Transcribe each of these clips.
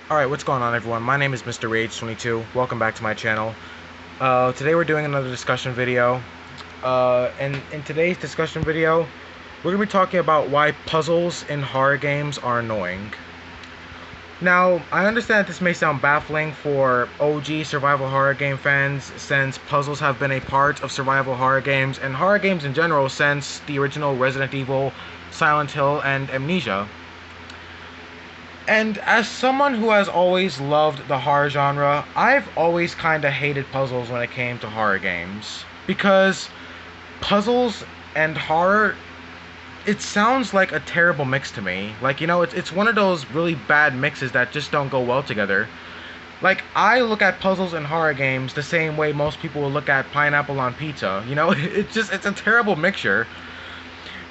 Alright, what's going on everyone? My name is Mr. Rage22. Welcome back to my channel. Today we're doing another discussion video. And in today's discussion video, we're going to be talking about why puzzles in horror games are annoying. Now, I understand this may sound baffling for OG survival horror game fans, since puzzles have been a part of survival horror games, and horror games in general since the original Resident Evil, Silent Hill, and Amnesia. And as someone who has always loved the horror genre, I've always kinda hated puzzles when it came to horror games. Because puzzles and horror, it sounds like a terrible mix to me. Like, it's one of those really bad mixes that just don't go well together. Like, I look at puzzles and horror games the same way most people will look at pineapple on pizza. It's a terrible mixture.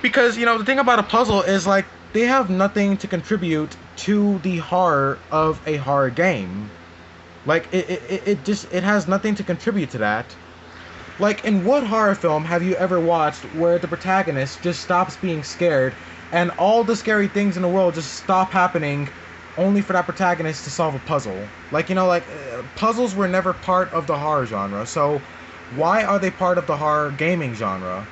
Because, the thing about a puzzle is, like, they have nothing to contribute to the horror of a horror game. Like, it has nothing to contribute to that. Like, in what horror film have you ever watched where the protagonist just stops being scared and all the scary things in the world just stop happening only for that protagonist to solve a puzzle? Like, puzzles were never part of the horror genre, so why are they part of the horror gaming genre?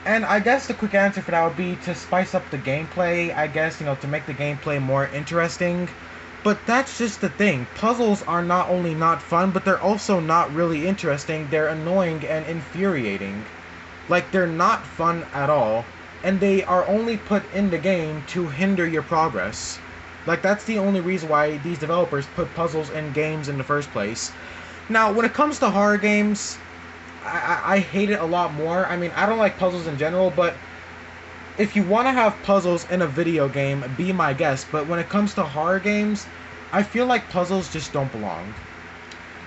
And I guess the quick answer for that would be to spice up the gameplay, I guess, to make the gameplay more interesting. But that's just the thing. Puzzles are not only not fun, but they're also not really interesting. They're annoying and infuriating. Like, they're not fun at all, and they are only put in the game to hinder your progress. Like, that's the only reason why these developers put puzzles in games in the first place. Now, when it comes to horror games, I hate it a lot more. I mean, I don't like puzzles in general, but if you want to have puzzles in a video game, be my guest. But when it comes to horror games, I feel like puzzles just don't belong.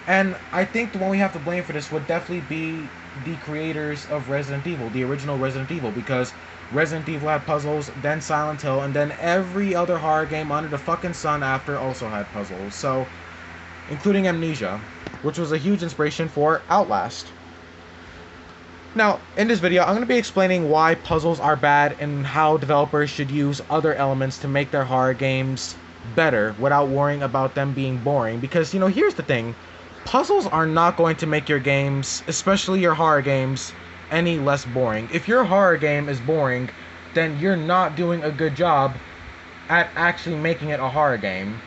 And I think the one we have to blame for this would definitely be the creators of Resident Evil, the original Resident Evil, because Resident Evil had puzzles, then Silent Hill, and then every other horror game under the fucking sun after also had puzzles. So, including Amnesia, which was a huge inspiration for Outlast. Now, in this video, I'm going to be explaining why puzzles are bad and how developers should use other elements to make their horror games better without worrying about them being boring. Because, here's the thing. Puzzles are not going to make your games, especially your horror games, any less boring. If your horror game is boring, then you're not doing a good job at actually making it a horror game.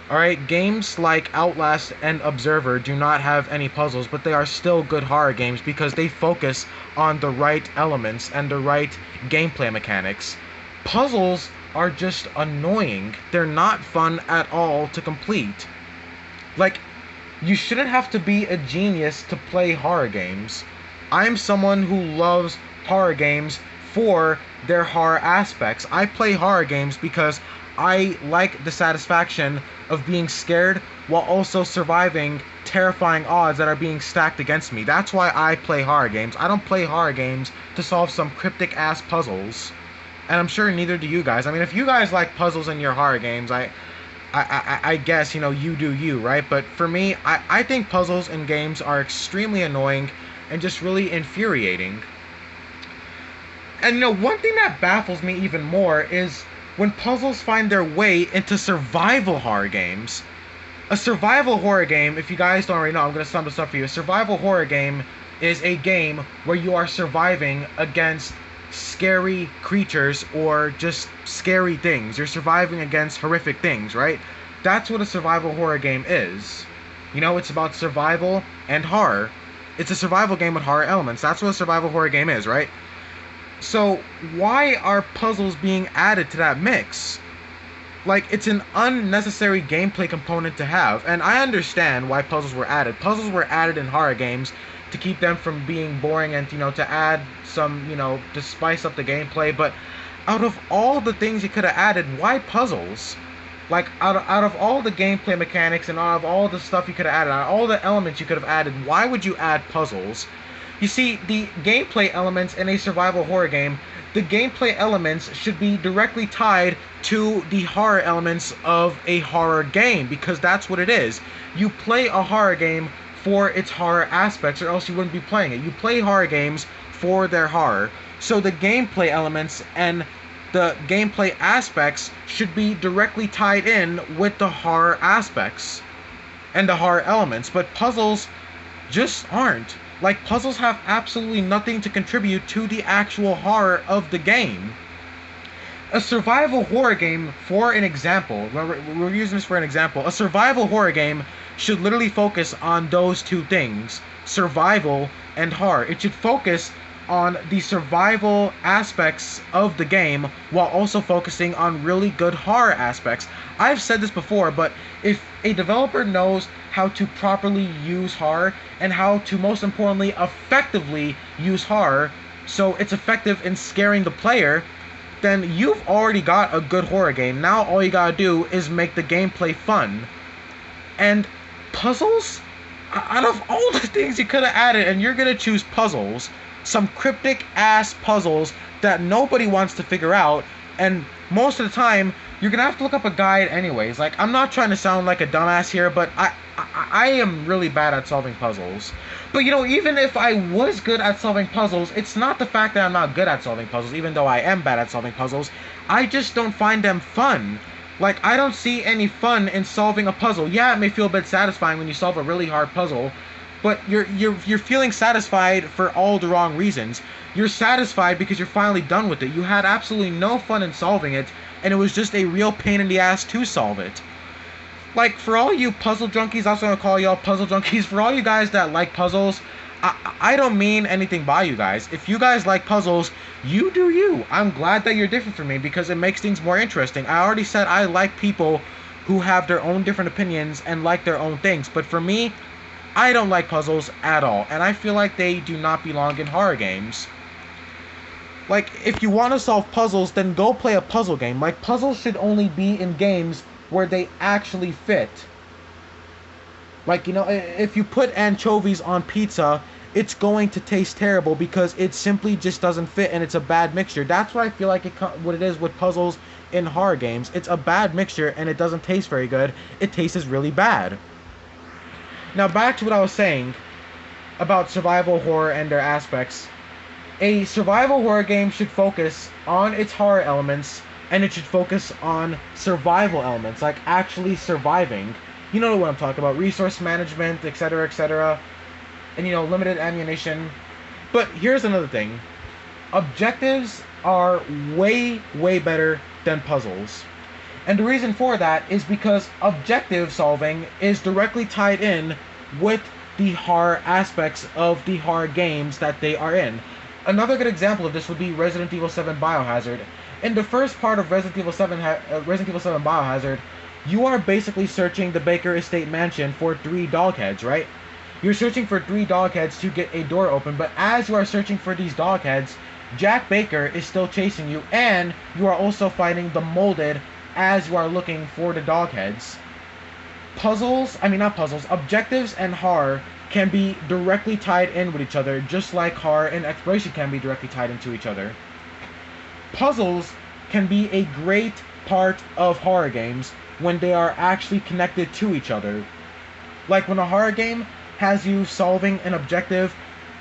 Alright, games like Outlast and Observer do not have any puzzles, but they are still good horror games because they focus on the right elements and the right gameplay mechanics. Puzzles are just annoying. They're not fun at all to complete. Like, you shouldn't have to be a genius to play horror games. I'm someone who loves horror games for their horror aspects. I play horror games because I like the satisfaction of being scared while also surviving terrifying odds that are being stacked against me. That's why I play horror games. I don't play horror games to solve some cryptic ass puzzles. And I'm sure neither do you guys. I mean, if you guys like puzzles in your horror games, I guess, you do you, right? But for me, I think puzzles in games are extremely annoying and just really infuriating. And one thing that baffles me even more is when puzzles find their way into survival horror games. A survival horror game, if you guys don't already know, I'm going to sum this up for you. A survival horror game is a game where you are surviving against scary creatures or just scary things. You're surviving against horrific things, right? That's what a survival horror game is. It's about survival and horror. It's a survival game with horror elements. That's what a survival horror game is, right? So, why are puzzles being added to that mix? Like, it's an unnecessary gameplay component to have, and I understand why puzzles were added. Puzzles were added in horror games to keep them from being boring and, to add some, to spice up the gameplay, but out of all the things you could have added, why puzzles? Like, out of all the gameplay mechanics and out of all the stuff you could have added, out of all the elements you could have added, why would you add puzzles? You see, the gameplay elements in a survival horror game, the gameplay elements should be directly tied to the horror elements of a horror game, because that's what it is. You play a horror game for its horror aspects, or else you wouldn't be playing it. You play horror games for their horror. So the gameplay elements and the gameplay aspects should be directly tied in with the horror aspects and the horror elements, but puzzles just aren't. Like, puzzles have absolutely nothing to contribute to the actual horror of the game. A survival horror game, for an example, we're using this for an example, a survival horror game should literally focus on those two things, survival and horror. It should focus on the survival aspects of the game while also focusing on really good horror aspects. I've said this before, but if a developer knows how to properly use horror and how to, most importantly, effectively use horror so it's effective in scaring the player, then you've already got a good horror game. Now all you gotta do is make the gameplay fun. And puzzles? Out of all the things you could have added, and you're gonna choose puzzles, some cryptic ass puzzles that nobody wants to figure out, and most of the time you're gonna have to look up a guide anyways. Like, I'm not trying to sound like a dumbass here, but I am really bad at solving puzzles. But you know, even if I was good at solving puzzles, it's not the fact that I'm not good at solving puzzles, even though I am bad at solving puzzles. I just don't find them fun. Like, I don't see any fun in solving a puzzle. Yeah, it may feel a bit satisfying when you solve a really hard puzzle, but you're feeling satisfied for all the wrong reasons. You're satisfied because you're finally done with it. You had absolutely no fun in solving it, and it was just a real pain in the ass to solve it. Like, for all you puzzle junkies, I was gonna call y'all puzzle junkies, for all you guys that like puzzles, I don't mean anything by you guys. If you guys like puzzles, you do you. I'm glad that you're different from me because it makes things more interesting. I already said I like people who have their own different opinions and like their own things, but for me, I don't like puzzles at all, and I feel like they do not belong in horror games. Like, if you want to solve puzzles, then go play a puzzle game. Like, puzzles should only be in games where they actually fit. Like, you know, if you put anchovies on pizza, it's going to taste terrible because it simply just doesn't fit and it's a bad mixture. That's what I feel like what it is with puzzles in horror games. It's a bad mixture and it doesn't taste very good. It tastes really bad. Now back to what I was saying about survival horror and their aspects. A survival horror game should focus on its horror elements, and it should focus on survival elements, like actually surviving. You know what I'm talking about, resource management, etc., etc., and, you know, limited ammunition. But here's another thing. Objectives are way, way better than puzzles. And the reason for that is because objective solving is directly tied in with the horror aspects of the horror games that they are in. Another good example of this would be Resident Evil 7 Biohazard. In the first part of Resident Evil 7 Biohazard, you are basically searching the Baker Estate mansion for 3 dog heads, right? You're searching for 3 dog heads to get a door open, but as you are searching for these dog heads, Jack Baker is still chasing you, and you are also fighting the molded as you are looking for the dog heads. Objectives and horror can be directly tied in with each other, just like horror and exploration can be directly tied into each other. Puzzles can be a great part of horror games when they are actually connected to each other. Like when a horror game has you solving an objective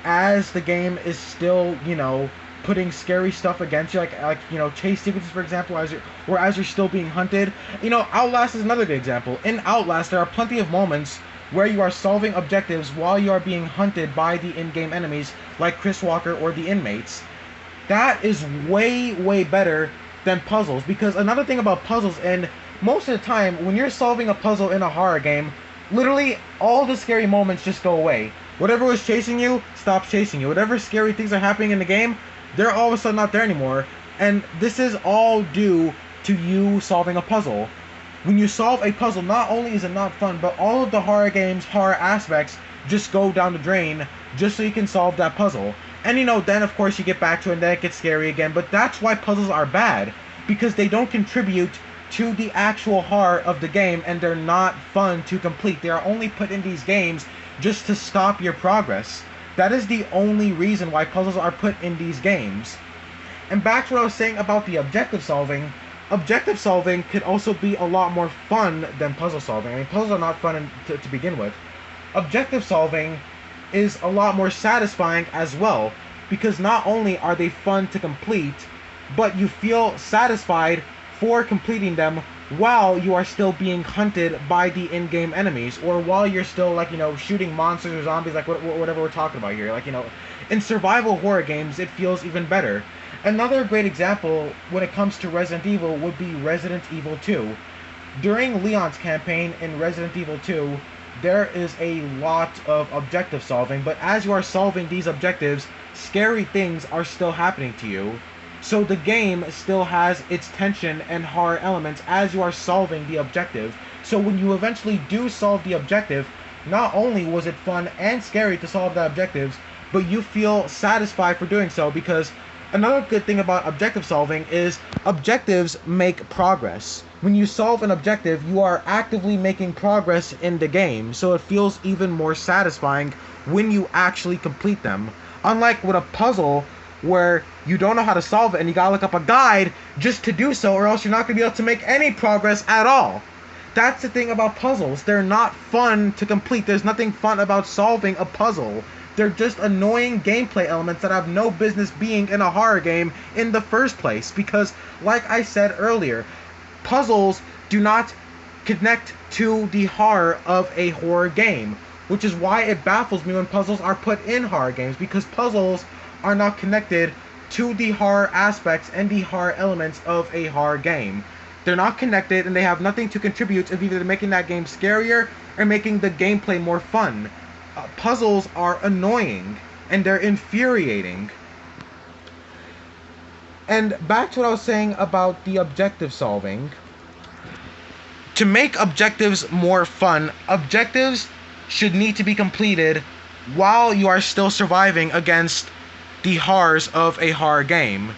as the game is still, you know, putting scary stuff against you, like you know, chase sequences, for example, as you're still being hunted. You know, Outlast is another good example. In Outlast, there are plenty of moments where you are solving objectives while you are being hunted by the in-game enemies, like Chris Walker or the inmates. That is way, way better than puzzles, because another thing about puzzles, and most of the time, when you're solving a puzzle in a horror game, literally all the scary moments just go away. Whatever was chasing you, stops chasing you. Whatever scary things are happening in the game, they're all of a sudden not there anymore. And this is all due to you solving a puzzle. When you solve a puzzle, not only is it not fun, but all of the horror game's horror aspects just go down the drain just so you can solve that puzzle. And you know, then of course you get back to it and then it gets scary again, but that's why puzzles are bad, because they don't contribute to the actual horror of the game and they're not fun to complete. They are only put in these games just to stop your progress. That is the only reason why puzzles are put in these games. And back to what I was saying about the objective solving could also be a lot more fun than puzzle solving. I mean, puzzles are not fun to begin with. Objective solving is a lot more satisfying as well, because not only are they fun to complete, but you feel satisfied for completing them while you are still being hunted by the in-game enemies, or while you're still, like, shooting monsters or zombies, like whatever we're talking about here. Like, in survival horror games, it feels even better. Another great example when it comes to Resident Evil would be Resident Evil 2. During Leon's campaign in Resident Evil 2, there is a lot of objective solving, but as you are solving these objectives, scary things are still happening to you. So the game still has its tension and horror elements as you are solving the objective. So when you eventually do solve the objective, not only was it fun and scary to solve the objectives, but you feel satisfied for doing so, because another good thing about objective solving is objectives make progress. When you solve an objective, you are actively making progress in the game, so it feels even more satisfying when you actually complete them. Unlike with a puzzle, where you don't know how to solve it and you gotta look up a guide just to do so, or else you're not gonna be able to make any progress at all. That's the thing about puzzles. They're not fun to complete. There's nothing fun about solving a puzzle. They're just annoying gameplay elements that have no business being in a horror game in the first place. Because, like I said earlier, puzzles do not connect to the horror of a horror game. Which is why it baffles me when puzzles are put in horror games. Because puzzles are not connected to the horror aspects and the horror elements of a horror game. They're not connected, and they have nothing to contribute to either making that game scarier or making the gameplay more fun. Puzzles are annoying, and they're infuriating. And back to what I was saying about the objective solving. To make objectives more fun, objectives should need to be completed while you are still surviving against the horrors of a horror game.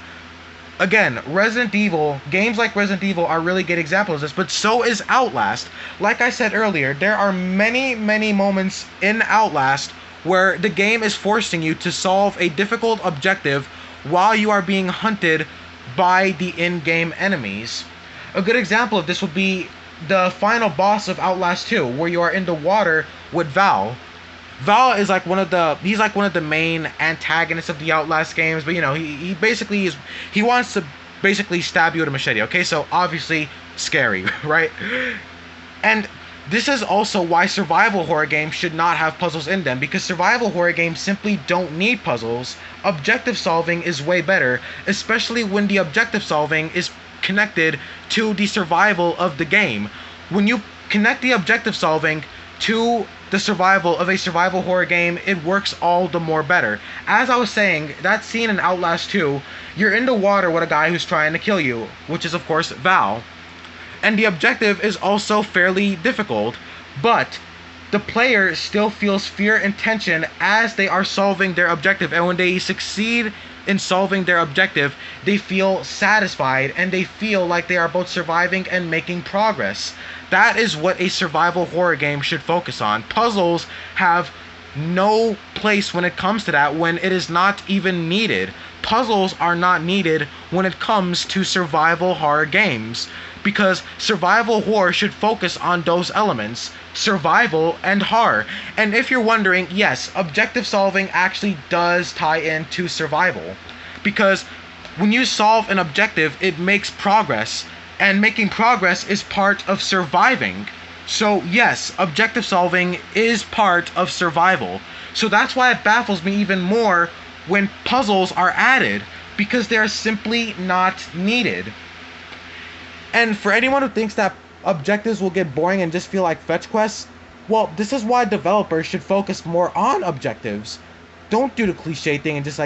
Again, games like Resident Evil are really good examples of this, but so is Outlast. Like I said earlier, there are many, many moments in Outlast where the game is forcing you to solve a difficult objective while you are being hunted by the in-game enemies. A good example of this would be the final boss of Outlast 2, where you are in the water with Val. Val is like one of the main antagonists of the Outlast games, but he wants to basically stab you with a machete. Okay, so obviously scary, right? And this is also why survival horror games should not have puzzles in them, because survival horror games simply don't need puzzles. Objective solving is way better, especially when the objective solving is connected to the survival of the game. When you connect the objective solving to the survival of a survival horror game, it works all the more better. As I was saying, that scene in Outlast 2, you're in the water with a guy who's trying to kill you, which is of course Val. And the objective is also fairly difficult, but the player still feels fear and tension as they are solving their objective, and when they succeed in solving their objective, they feel satisfied and they feel like they are both surviving and making progress. That is what a survival horror game should focus on. Puzzles have no place when it comes to that, when it is not even needed. Puzzles are not needed when it comes to survival horror games, because survival horror should focus on those elements, survival and horror. And if you're wondering, yes, objective solving actually does tie into survival, because when you solve an objective, it makes progress, and making progress is part of surviving. So yes, objective solving is part of survival. So that's why it baffles me even more when puzzles are added, because they're simply not needed. And for anyone who thinks that objectives will get boring and just feel like fetch quests, well, this is why developers should focus more on objectives. Don't do the cliche thing and just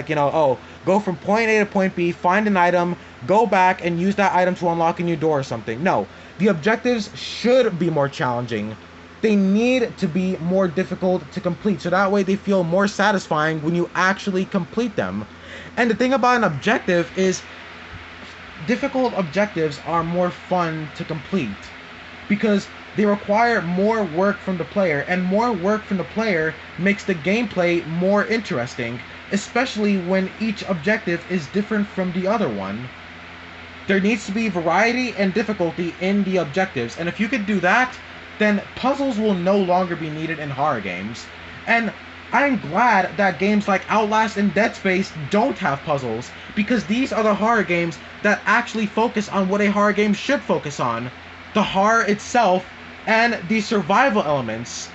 go from point A to point B, find an item, go back and use that item to unlock a new door or something. No, the objectives should be more challenging. They need to be more difficult to complete, so that way they feel more satisfying when you actually complete them. And the thing about an objective is, difficult objectives are more fun to complete, because they require more work from the player, and more work from the player makes the gameplay more interesting, especially when each objective is different from the other one. There needs to be variety and difficulty in the objectives, and if you could do that, then puzzles will no longer be needed in horror games. And I'm glad that games like Outlast and Dead Space don't have puzzles, because these are the horror games that actually focus on what a horror game should focus on: the horror itself and the survival elements.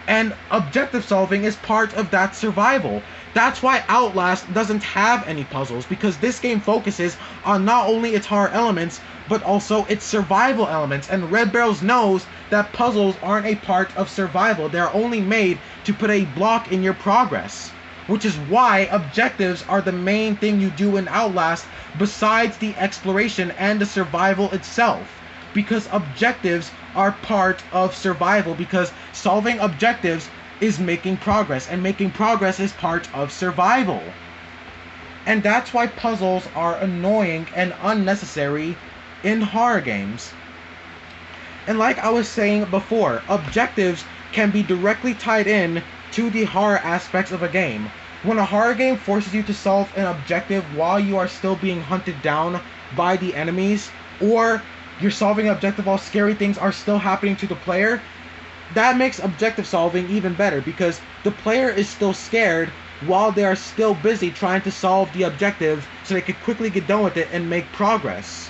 And objective solving is part of that survival. That's why Outlast doesn't have any puzzles, because this game focuses on not only its horror elements, but also its survival elements. And Red Barrels knows that puzzles aren't a part of survival. They're only made to put a block in your progress. Which is why objectives are the main thing you do in Outlast, besides the exploration and the survival itself. Because objectives are part of survival, because solving objectives is making progress, and making progress is part of survival. And that's why puzzles are annoying and unnecessary in horror games. And like I was saying before, objectives can be directly tied in to the horror aspects of a game. When a horror game forces you to solve an objective while you are still being hunted down by the enemies, or you're solving an objective while scary things are still happening to the player, that makes objective solving even better, because the player is still scared while they are still busy trying to solve the objective so they could quickly get done with it and make progress.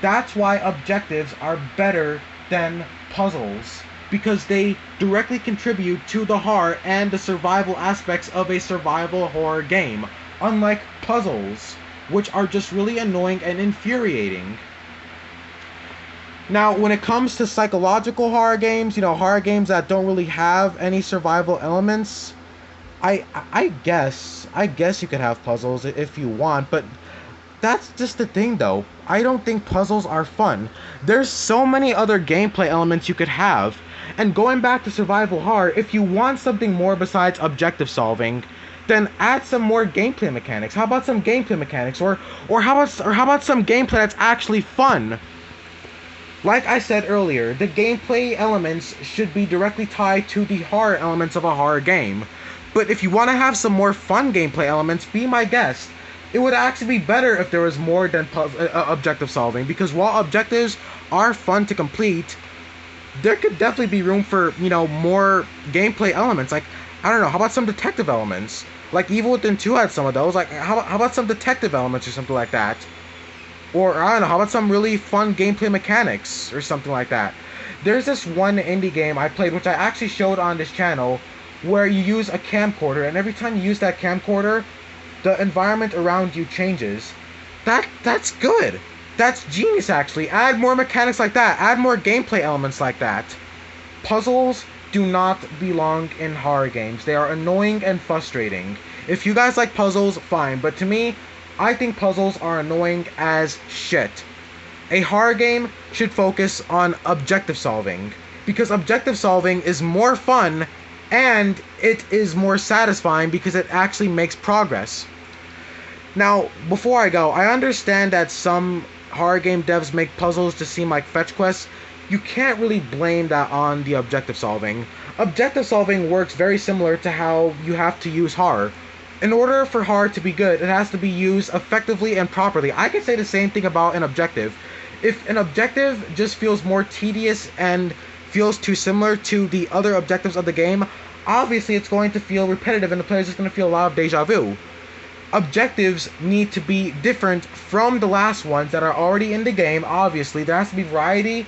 That's why objectives are better than puzzles, because they directly contribute to the horror and the survival aspects of a survival horror game, unlike puzzles, which are just really annoying and infuriating. Now, when it comes to psychological horror games, horror games that don't really have any survival elements, I guess you could have puzzles if you want, but that's just the thing though. I don't think puzzles are fun. There's so many other gameplay elements you could have. And going back to survival horror, if you want something more besides objective solving, then add some more gameplay mechanics. How about some gameplay mechanics, or how about some gameplay that's actually fun? Like I said earlier, the gameplay elements should be directly tied to the horror elements of a horror game. But if you want to have some more fun gameplay elements, be my guest. It would actually be better if there was more than objective solving, because while objectives are fun to complete, there could definitely be room for, more gameplay elements. Like, I don't know, how about some detective elements? Like, Evil Within 2 had some of those. Like, how about some detective elements or something like that? Or, I don't know, how about some really fun gameplay mechanics or something like that? There's this one indie game I played, which I actually showed on this channel, where you use a camcorder, and every time you use that camcorder, the environment around you changes. That's good. That's genius, actually. Add more mechanics like that. Add more gameplay elements like that. Puzzles do not belong in horror games. They are annoying and frustrating. If you guys like puzzles, fine. But to me, I think puzzles are annoying as shit. A horror game should focus on objective solving, because objective solving is more fun and it is more satisfying because it actually makes progress. Now, before I go, I understand that some horror game devs make puzzles to seem like fetch quests. You can't really blame that on the objective solving. Objective solving works very similar to how you have to use horror. In order for horror to be good, it has to be used effectively and properly. I can say the same thing about an objective. If an objective just feels more tedious and feels too similar to the other objectives of the game, obviously it's going to feel repetitive and the player's just going to feel a lot of deja vu. Objectives need to be different from the last ones that are already in the game. Obviously, there has to be variety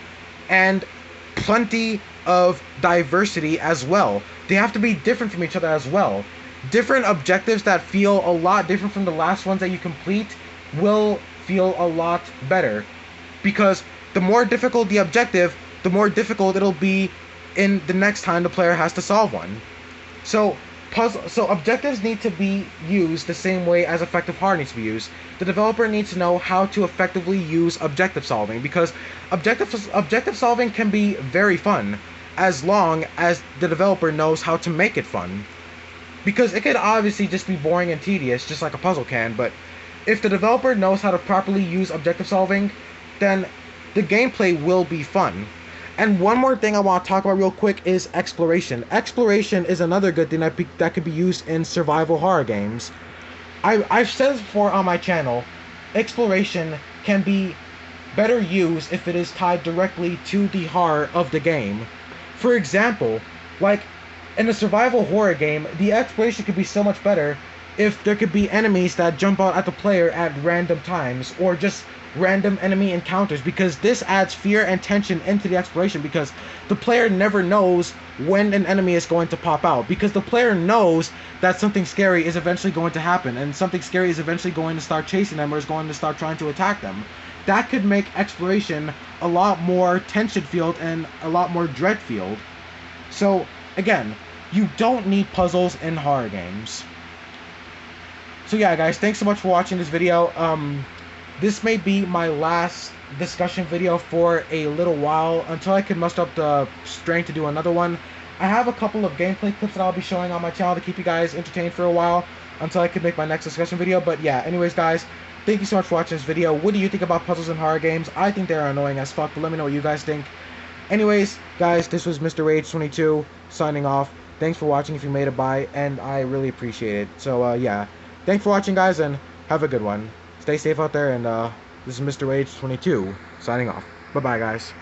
and plenty of diversity as well. They have to be different from each other as well. Different objectives that feel a lot different from the last ones that you complete will feel a lot better, because the more difficult the objective, the more difficult it'll be in the next time the player has to solve one. So objectives need to be used the same way as effective horror needs to be used. The developer needs to know how to effectively use objective solving, because objective solving can be very fun as long as the developer knows how to make it fun. Because it could obviously just be boring and tedious, just like a puzzle can, but if the developer knows how to properly use objective solving, then the gameplay will be fun. And one more thing I want to talk about real quick is exploration. Exploration is another good thing that could be used in survival horror games. I've said this before on my channel, exploration can be better used if it is tied directly to the horror of the game. For example, like, in a survival horror game, the exploration could be so much better if there could be enemies that jump out at the player at random times, or just random enemy encounters, because this adds fear and tension into the exploration, because the player never knows when an enemy is going to pop out, because the player knows that something scary is eventually going to happen, and something scary is eventually going to start chasing them or is going to start trying to attack them. That could make exploration a lot more tension filled and a lot more dread filled. So again, you don't need puzzles in horror games. So yeah, guys, thanks so much for watching this video. This may be my last discussion video for a little while, until I can muster up the strength to do another one. I have a couple of gameplay clips that I'll be showing on my channel to keep you guys entertained for a while, until I can make my next discussion video. But yeah, anyways, guys, thank you so much for watching this video. What do you think about puzzles in horror games? I think they're annoying as fuck, but let me know what you guys think. Anyways, guys, this was Mr. Rage22 signing off. Thanks for watching if you made it by, and I really appreciate it. So, yeah. Thanks for watching, guys, and have a good one. Stay safe out there, and this is Mr. Rage22 signing off. Bye-bye, guys.